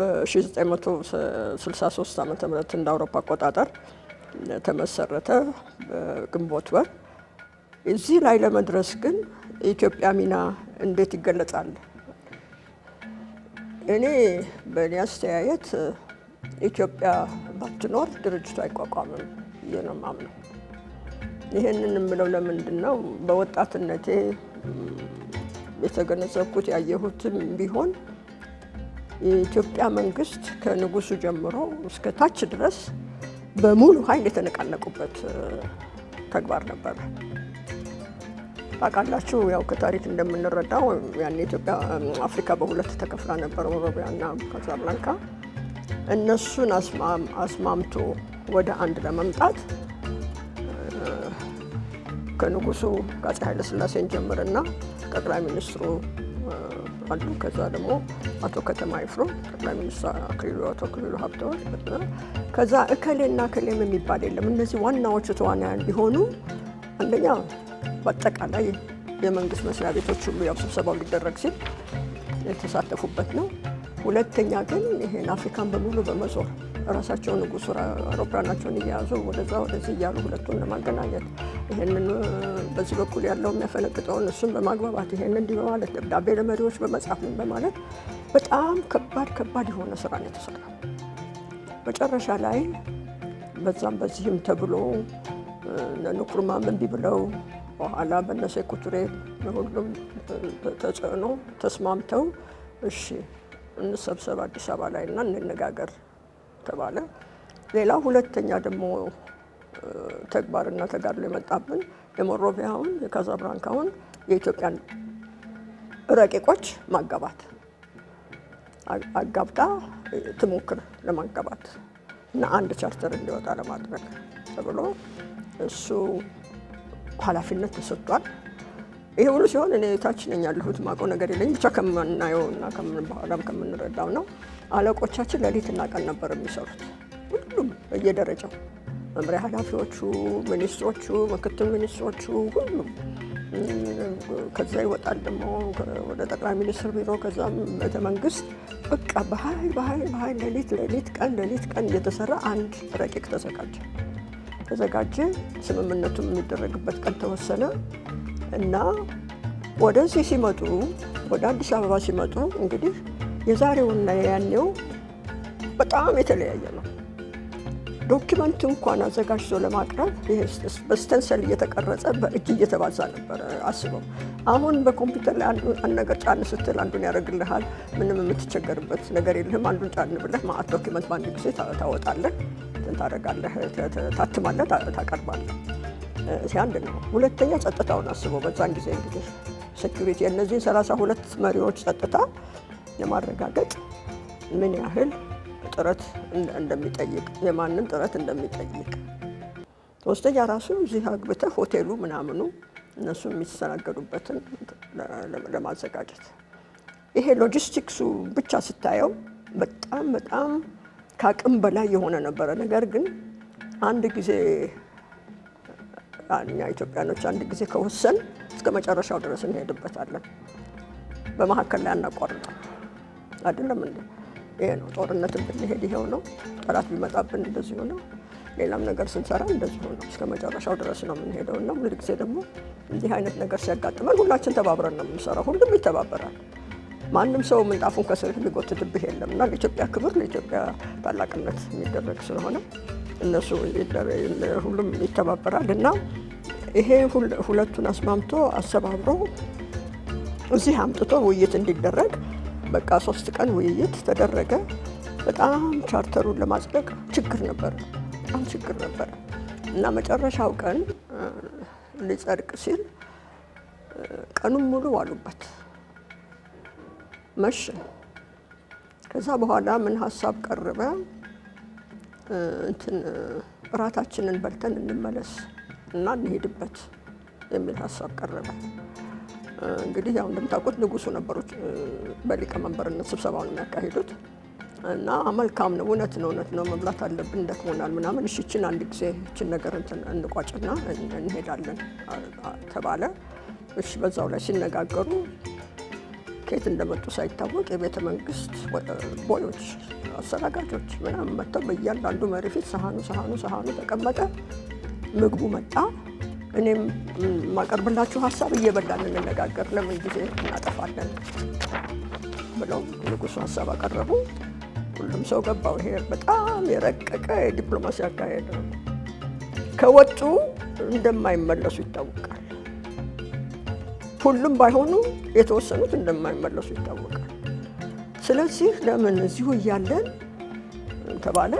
በ1963 ዓመተ ምህረት እንደ አውሮፓ አቆጣጠር ተመሰረተ ግንቦት ወር። እዚህ ላይ ለመድረስ ግን የኢትዮጵያ ሚና እንዴት ይገለጻል? እኔ በእኔ አስተያየት ኢትዮጵያ ባትኖር ድርጅቱ አይቋቋምም ብዬ ነው የማምነው። ይህንን የምለው ለምንድን ነው? በወጣትነቴ የተገነዘብኩት ያየሁትም ቢሆን የኢትዮጵያ መንግስት ከንጉሱ ጀምሮ እስከ ታች ድረስ በሙሉ ኃይል የተነቃነቁበት ተግባር ነበር። ታውቃላችሁ፣ ያው ከታሪክ እንደምንረዳው ያን ኢትዮጵያ አፍሪካ በሁለት ተከፍላ ነበር፣ ሞሮቪያና ካዛብላንካ። እነሱን አስማምቶ ወደ አንድ ለመምጣት ከንጉሱ ከአፄ ኃይለ ሥላሴን ጀምርና ጠቅላይ ሚኒስትሩ አሉ። ከዛ ደግሞ አቶ ከተማ ይፍሩ፣ ጠቅላይ ሚኒስትር አቶ አክሊሉ ሀብተወልድ። ከዛ እከሌና እከሌም የሚባል የለም። እነዚህ ዋናዎቹ ተዋናያን ቢሆኑ አንደኛ በአጠቃላይ የመንግስት መስሪያ ቤቶች ሁሉ ያው ስብሰባው ሊደረግ ሲል የተሳተፉበት ነው። ሁለተኛ ግን ይሄን አፍሪካን በሙሉ በመዞር ራሳቸው ንጉሱ አውሮፕላናቸውን እየያዙ ወደዛ ወደዚህ እያሉ ሁለቱን ለማገናኘት ይሄንን በዚህ በኩል ያለው የሚያፈነቅጠውን እሱን በማግባባት ይሄንን እንዲህ በማለት ደብዳቤ ለመሪዎች በመጻፍ በማለት በጣም ከባድ የሆነ ስራ ነው የተሰራው። መጨረሻ ላይ በዛም በዚህም ተብሎ ንኩርማም እምቢ ብለው በኋላ በእነ ሴኩ ቱሬ ሁሉም ተጽዕኖ ተስማምተው እሺ እንሰብሰብ አዲስ አበባ ላይ እና እንነጋገር ተባለ። ሌላ ሁለተኛ ደግሞ ተግባርና ተጋድሎ የመጣብን የሞሮቪያውን የካዛብላንካውን የኢትዮጵያን ረቂቆች ማጋባት አጋብታ ትሞክር ለማጋባት እና አንድ ቻርተር እንዲወጣ ለማድረግ ተብሎ እሱ ኃላፊነት ተሰጥቷል። ይሄ ሁሉ ሲሆን እኔ ታች ነኝ ያለሁት፣ ማውቀው ነገር የለኝም። ብቻ ከምናየው እና በኋላም ከምንረዳው ነው። አለቆቻችን ሌሊትና ቀን ነበር የሚሰሩት፣ ሁሉም በየደረጃው መምሪያ ኃላፊዎቹ፣ ሚኒስትሮቹ፣ ምክትል ሚኒስትሮቹ ሁሉም። ከዛ ይወጣል ደግሞ ወደ ጠቅላይ ሚኒስትር ቢሮ፣ ከዛም ቤተ መንግስት። በቃ በኃይል ሌሊት ቀን እየተሰራ አንድ ረቂቅ ተዘጋጀ። ስምምነቱም የሚደረግበት ቀን ተወሰነ እና ወደዚህ ሲመጡ ወደ አዲስ አበባ ሲመጡ እንግዲህ የዛሬውና ያኔው በጣም የተለያየ ነው። ዶክመንት እንኳን አዘጋጅቶ ለማቅረብ በስተንሰል እየተቀረጸ በእጅ እየተባዛ ነበር። አስበው፣ አሁን በኮምፒውተር ላይ አንድ ነገር ጫን ስትል አንዱን ያደርግልሃል። ምንም የምትቸገርበት ነገር የለህም። አንዱን ጫን ብለህ ማአት ዶክመንት በአንድ ጊዜ ታወጣለህ፣ ታደርጋለህ፣ ታትማለህ፣ ታቀርባለህ። አንድ ነው። ሁለተኛ ጸጥታውን አስበው። በዛን ጊዜ እንግዲህ ሴኩሪቲ የእነዚህን 32 መሪዎች ጸጥታ ለማረጋገጥ ምን ያህል ጥረት እንደሚጠይቅ፣ የማንን ጥረት እንደሚጠይቅ። ሶስተኛ ራሱ እዚህ አግብተህ ሆቴሉ ምናምኑ እነሱ የሚስተናገዱበትን ለማዘጋጀት ይሄ ሎጂስቲክሱ ብቻ ስታየው በጣም ከአቅም በላይ የሆነ ነበረ። ነገር ግን አንድ ጊዜ እኛ ኢትዮጵያኖች አንድ ጊዜ ከወሰን እስከ መጨረሻው ድረስ እንሄድበታለን። በመሀከል ላይ አናቋርጥም። አይደለም እንዴ? ይሄ ነው ጦርነትን ብንሄድ ይሄው ነው። ጠላት ቢመጣብን እንደዚሁ ነው። ሌላም ነገር ስንሰራ እንደዚሁ ነው። እስከ መጨረሻው ድረስ ነው የምንሄደው እና ሁል ጊዜ ደግሞ እንዲህ አይነት ነገር ሲያጋጥመን ሁላችን ተባብረን ነው የምንሰራው። ሁሉም ይተባበራል። ማንም ሰው ምንጣፉን ከስር ሊጎትትብህ የለም እና ለኢትዮጵያ ክብር፣ ለኢትዮጵያ ታላቅነት የሚደረግ ስለሆነ እነሱ ሁሉም ይተባበራል እና ይሄ ሁለቱን አስማምቶ አሰባብሮ እዚህ አምጥቶ ውይይት እንዲደረግ በቃ 3 ቀን ውይይት ተደረገ። በጣም ቻርተሩን ለማጽደቅ ችግር ነበር እና መጨረሻው ቀን ሊጸድቅ ሲል ቀኑን ሙሉ ዋሉበት፣ መሸ። ከዛ በኋላ ምን ሀሳብ ቀረበ? እራታችንን በልተን እንመለስ እና እንሄድበት የሚል ሀሳብ ቀረበ። እንግዲህ ያው እንደምታውቁት ንጉሱ ነበሩ በሊቀመንበርነት ስብሰባውን የሚያካሂዱት እና መልካም ነው፣ እውነት ነው፣ መብላት አለብን፣ ደክሞናል ምናምን። እሺ ይችን አንድ ጊዜ ይችን ነገር እንቋጭና እንሄዳለን ተባለ። እሺ በዛው ላይ ሲነጋገሩ ከየት እንደመጡ ሳይታወቅ የቤተ መንግስት ቦዮች፣ አስተናጋጆች ምናምን መጥተው በእያንዳንዱ መሪ ፊት ሰሃኑ ተቀመጠ። ምግቡ መጣ። እኔም ማቀርብላችሁ ሀሳብ እየበላን እንነጋገር፣ ለምን ጊዜ እናጠፋለን ብለው ንጉሱ ሀሳብ አቀረቡ። ሁሉም ሰው ገባው። ይሄ በጣም የረቀቀ የዲፕሎማሲ አካሄድ ነው። ከወጡ እንደማይመለሱ ይታወቃል። ሁሉም ባይሆኑ የተወሰኑት እንደማይመለሱ ይታወቃል። ስለዚህ ለምን እዚሁ እያለን ተባለ።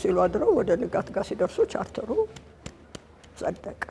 ሲሉ አድረው ወደ ንጋት ጋር ሲደርሱ ቻርተሩ ጸደቀ።